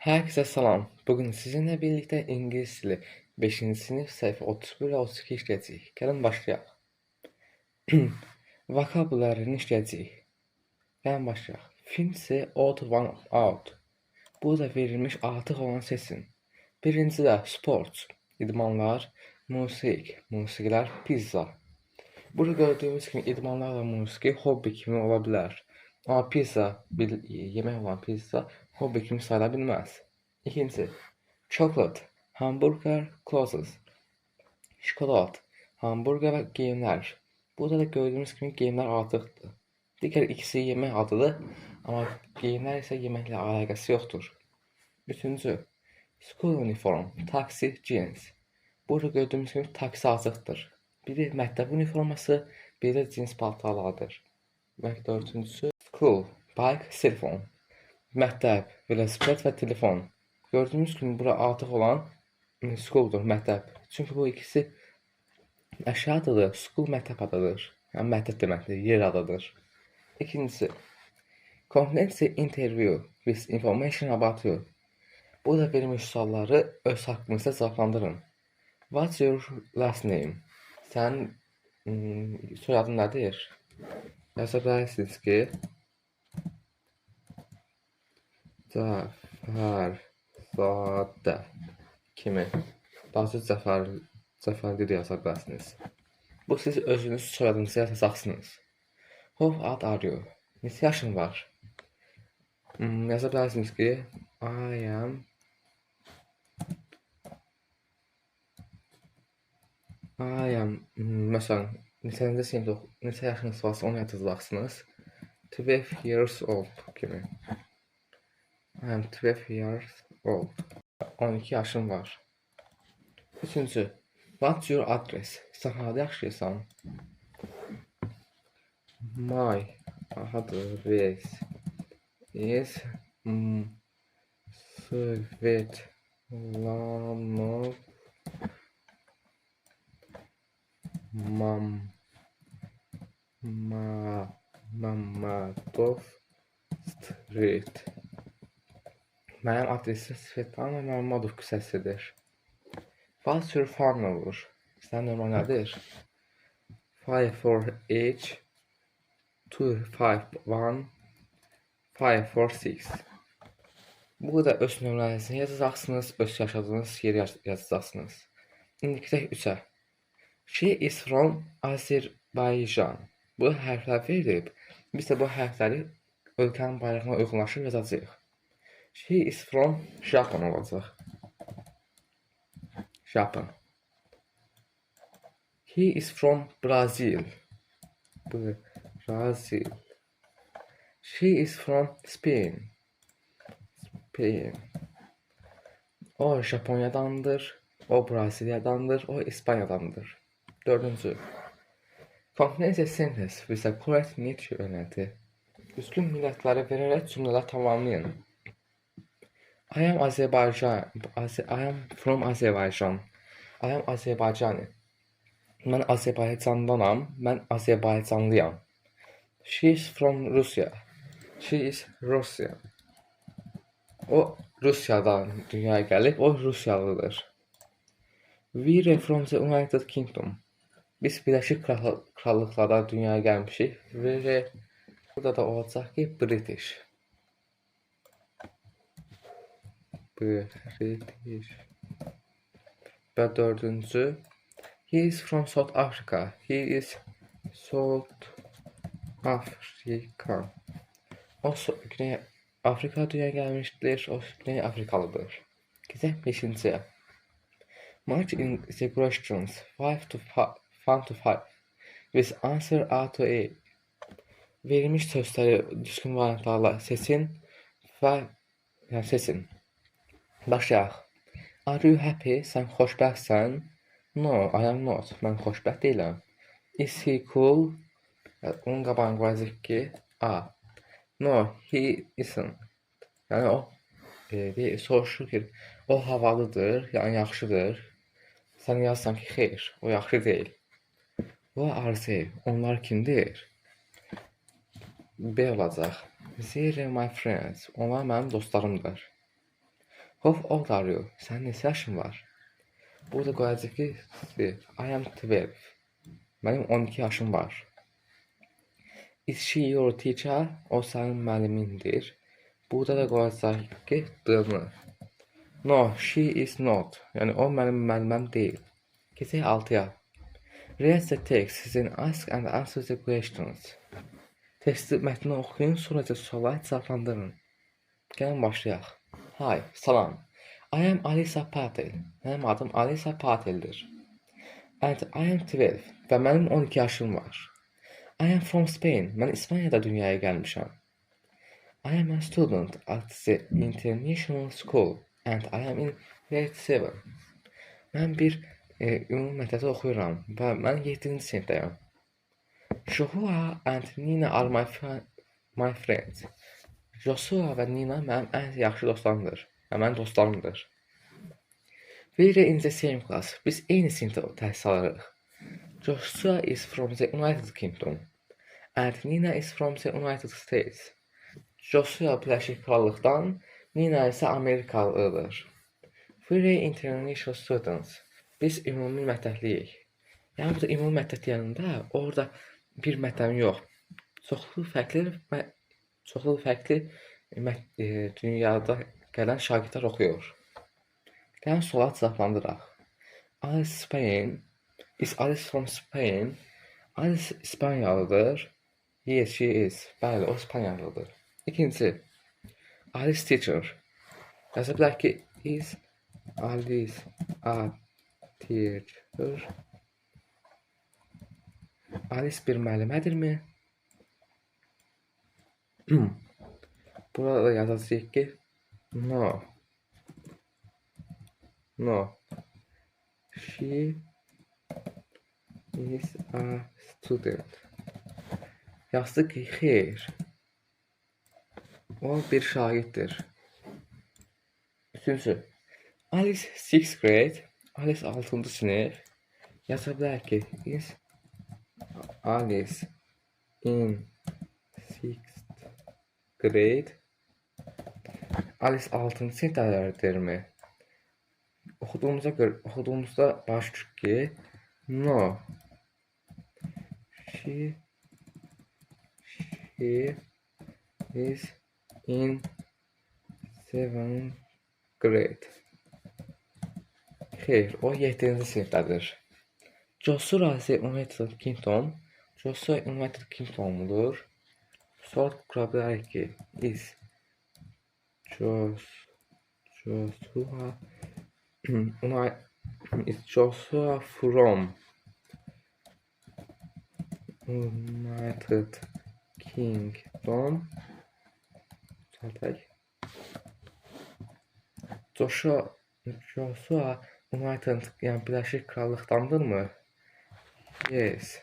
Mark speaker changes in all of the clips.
Speaker 1: Herkese selam. Bugün sizinle birlikte İngiliz dili 5. sınıf sayfa 31 ve 32 işleyeceğiz. Gelin başlayalım. Vokabülərini işləyəcəyik. Gəlin başlayaq. Film ise odd one out. Burada verilmiş artıq olan seçin. Birinci də sport, idmanlar, musiqilər, pizza. Burada gördüğümüz kimi idmanlarla musiqi hobbi kimi ola bilər. Amma pizza, yemək olan pizza hobbi kimi sayıla bilməz. İkinci, chocolate, hamburger, clothes. Şokolad, hamburger ve giyimler. Burada da gördüğümüz gibi giyimler artıqdır. Digər ikisi yemək adıdır, amma giyimlər isə yeməklə əlaqəsi yoxdur. Üçüncü, school uniform, taksi, jeans. Burada gördüğümüz gibi taksi artıqdır. Biri məktəb uniforması, biri də cins paltarlardır. Dördüncüsü, school, bike, cellphone. Məktəb, velosiped və telefon. Gördüğünüz gibi burada artıq olan school'dur, məktəb. Çünki bu ikisi əşyadır, school məktəb adıdır. Yəni məktəb deməkdir, yer adıdır. İkincisi, competency interview with information about you. Burada verilmiş sualları öz haqqınızda cavablandırın. What's your last name? Sənin soyadın nədir? Yaza bilərsiniz ki, Cəfərzadə kimi. Daha çox Cəfərzadə yaza bilərsiniz. Bu siz özünüz soyadınızı yazacaqsınız. How old are you? Neçə yaşın var? Yaza bilərsiniz ki, I am məsələn, neçə yaşınız varsa onu yazacaqsınız. 12 years old kimi. I am 12 years old. 12 yaşım var. Üçüncü, what's your address? Sən harada yaşayırsan? My address is Svetlanov Mamadov Street. Mənim adresim Svetlana Mamadov küçəsidir. What's your phone number? Sənin nömrə nədir? 548 251 546. Burada öz nömrənizi yazacaqsınız, öz yaşadığınız yeri yazacaqsınız. İndi gedək 3-ə. She is from Azərbaycan. Bu hərflər verilib. Biz də bu hərfləri ölkənin bayrağına uyğunlaşıb yazacağıq. She is from Japan olacaq. Japan. He is from Brazil. Brazil. She is from Spain. Spain. O Japonya'dandır. O Brezilya'dandır. O İspanya'dandır. Dördüncü. Complete a sentence with a correct nature örnəti. Düzgün millətləri verərək cümlələr tamamlayın. I am from Azerbaijan. I am Azerbaycani. Mən Azərbaycandanam. Mən Azərbaycanlıyam. She is from Russia. She is Russian. O Rusiyadan dünyaya gəlib. O Rusiyalıdır. We are from the United Kingdom. Biz Birləşik Krallıqlardan dünyaya gəlmişik. Və burada da olacaq ki, British. Və dördüncü, he is from South Africa. He is South African. O Güney Afrika dünyaya gəlmişdir. O Güney Afrikalıdır. Gedək 5-ciyə. Match in the questions 1 to 5 with answer A to E. Verilmiş sözləri düzgün variantlarla seçin və seçin. Başlayaq. Are you happy? Sən xoşbəxtsən? No, I am not. Mən xoşbəxt deyiləm. Is he cool? Onun qabağını qoyacaq ki, A. No, he isn't. Yəni o soruşur ki, o havalıdır, yəni yaxşıdır. Sən yazsan ki, xeyr, o yaxşı deyil. Who are they? Onlar kimdir? B olacaq. They are my friends. Onlar mənim dostlarımdır. How old are you? Sənin neçə yaşın var? Burada qoyacaq ki, I am 12. Mənim 12 yaşım var. Is she your teacher? O sənin müəllimindir. Burada da qoyacaq ki, the-nı. No, she is not. Yəni o mənim müəlliməm deyil. Keçək 6-ya. Read the text, then ask and answer the questions. Teksti mətni oxuyun, sonra da sualları cavablandırın. Gəlin başlayaq. Hi, salam. I am Alisa Patel. Mənim adım Alisa Patel'dir. And I am 12 və mənim 12 yaşım var. I am from Spain. Mən İspaniyada dünyaya gəlmişəm. I am a student at the international school and I am in grade 7. Mən bir ümumi məktəbdə oxuyuram və mən 7-ci sinifdəyəm. Joshua and Nina are my friends. Joshua və Nina mənim ən yaxşı dostlarımdır və mənim dostlarımdır. We are in the same class. Biz eyni sinifdə təhsil alırıq. Joshua is from the United Kingdom and Nina is from the United States. Joshua Birləşik Krallıqdan, Nina isə Amerikalıdır. We are international students. Biz ümumi məktəbliyik. Yəni burada ümumi məktəb deyəndə orada bir məktəbin yox. Çoxlu fərqli dünyada gələn şagirdlər oxuyur. Gəlin suala cavablandıraq. Is Alice from Spain? Alice İspanyalıdır. Yes, she is. Bəli, o İspanyalıdır. İkinci. Alice teacher. Yaza bilər ki, is Alice a teacher? Alice bir müəllimədirmi? Burada da yazacağıq ki, no. She is a student. Yazdıq ki, xeyr. O bir şagirddir. Üçüncü. Alice 6th grade. Alice 6-cı sinif. Yaza bilər ki, is Alice in 6th grade. Alice 6-cı sinifdədirmi? Oxuduğumuzda başlayır ki, no. She is in 7th grade. Xeyr, o 7-ci sinifdədir. Joshua isə United Kingdom. Joshua United Kingdomludur. Sonra qura bilərik ki, is Joshua from United Kingdom. Joshua United, yəni Birləşik Krallıqdandırmı? Yes.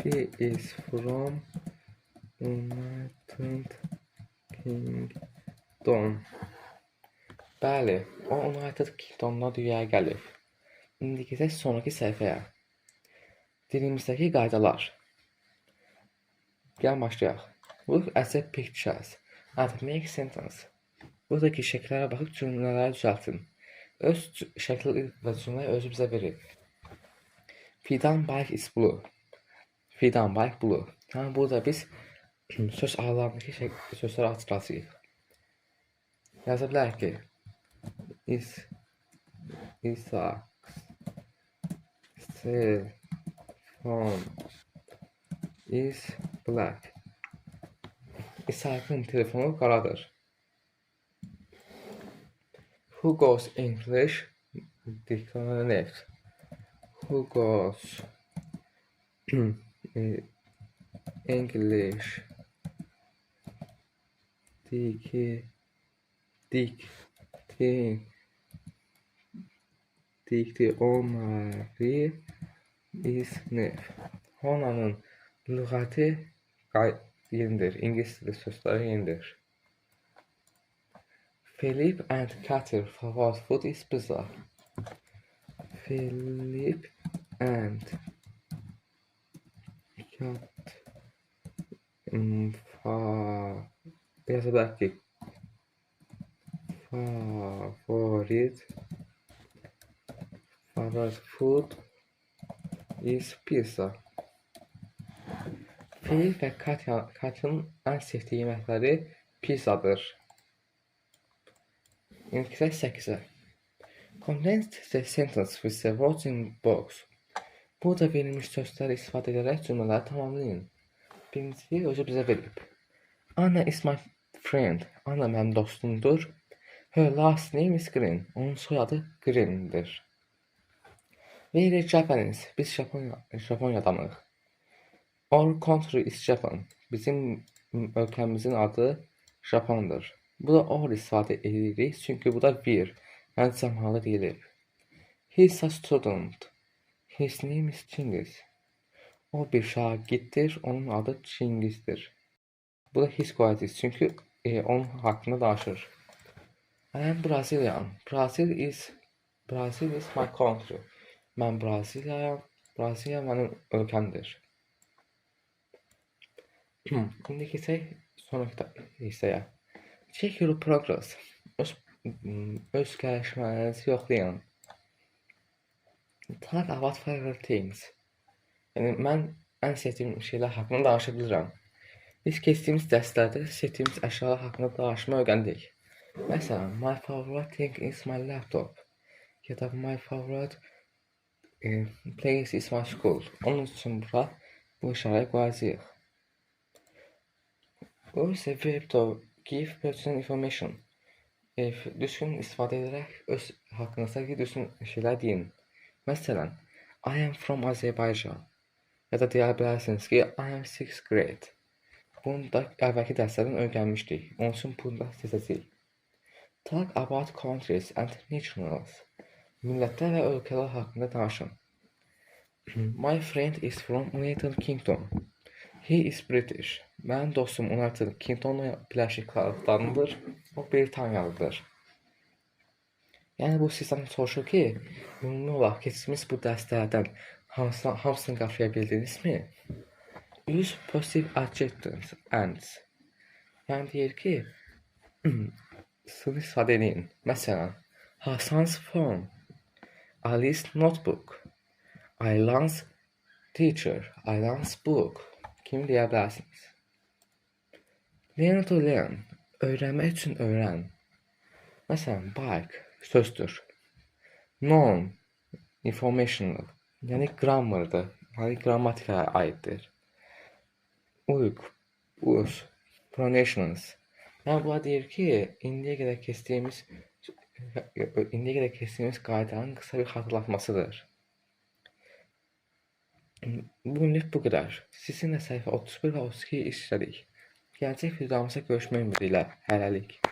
Speaker 1: She is from United Kingdom. Bəli, o United Kingdomda dünyaya gəlib. İndi keçək sonraki səhifəyə. Dilimizdəki qaydalar. Gəlin başlayaq. Look at the pictures and make sentence. Buradakı şəkillərə baxıb cümlələri düzəltin. Öz şəkli və cümləyi özü bizə verir. Fidan bike is blue. Fidan bike blue. Yəni burada biz söz aralarındakı sözləri açılacağıq. Yaza bilərik ki, Isaac cell phone is black. İshak'ın telefonu qaradır. Who goes English? Dikkat left. Who goes English? Dikti onları isnif. Honanın lüğəti yenidir. İngilis dili sözləri yenidir. Philip and Katir favorite food is pizza. Philip and fa biraz da ki favorite food is pizza. Fil və Katya'nın ən sevdiyi yeməkləri pizzadır. İngiliscə 8-ə. Condense the sentence with the words in box. Burada verilmiş sözləri istifadə edərək cümlələri tamamlayın. Birincisi özü bizə verib. Anna is my friend. Anna mənim dostumdur. Her last name is Green. Onun soyadı Green'dir. We are Japanese. Biz Japonya'danıq. Our country is Japan. Bizim ölkəmizin adı Japondur. Bu da or istifadə edirik çünki bu da wir, yəni cəmalı deyilib. He is a student. His name is Çingiz. O bir şagirddir, onun adı Çingizdir. Bu da his qoyacağız çünki onun haqqında danışır. I am Brazilian. Brazil is my country. Mən Braziliyayam. Braziliya mənim ölkəmdir. İndi keçək sonraki hissəyə. Check your progress. Öz gəlişmələrinizi yoxlayın. Talk about favorite things. Yəni mən ən sevdiyim şeylər haqqında danışa bilirəm. Biz keçdiyimiz dərslərdə sevdiyimiz əşyalar haqqında danışma öyrəndik. Məsələn, my favorite thing is my laptop. Ya da my favorite place is my school. Onun üçün bura bu işarəyə qoyacağıq. Use a verb to give personal information. Düzgün istifadə edərək öz haqqınızdakı düzgün şeylər deyin. Məsələn, I am from Azerbaijan. Ya da deyə bilərsiniz ki, I am 6th grade. Bunu da əvvəlki dərslərdən öyrənmişdik. Onun üçün bunu da seçəcəyik. Talk about countries and nationals. Millətlər və ölkələr haqqında danışın. My friend is from United Kingdom. He is British. Mənim dostum United Kingdom Birləşik Krallıqdandır. O Britaniyalıdır. Yəni bu sizdən soruşur ki, ümumi olaraq keçdiyimiz bu dərslərdən hamısını qafıya bildinizmi? Use positive adjectives and. Yəni deyir ki, sını istifadə edin. Məsələn, Hasan's phone, Ali's notebook, Aylan's teacher, Aylan's book kimi deyə bilərsiniz. Learn to learn. Öyrənmək üçün öyrən. Məsələn, bike sözdür. Noun, informational, yəni grammardır, yəni qrammatikaya aiddir. Uyq, us, pronations. Yəni bunlar deyir ki, indiyə qədər keçdiyimiz qaydanın qısa bir xatırlatmasıdır. Bugünlük bu qədər. Sizinlə səhifə 31 və 32 işlədik. Gələcək videomuzda görüşmək ümidi ilə. Hələlik.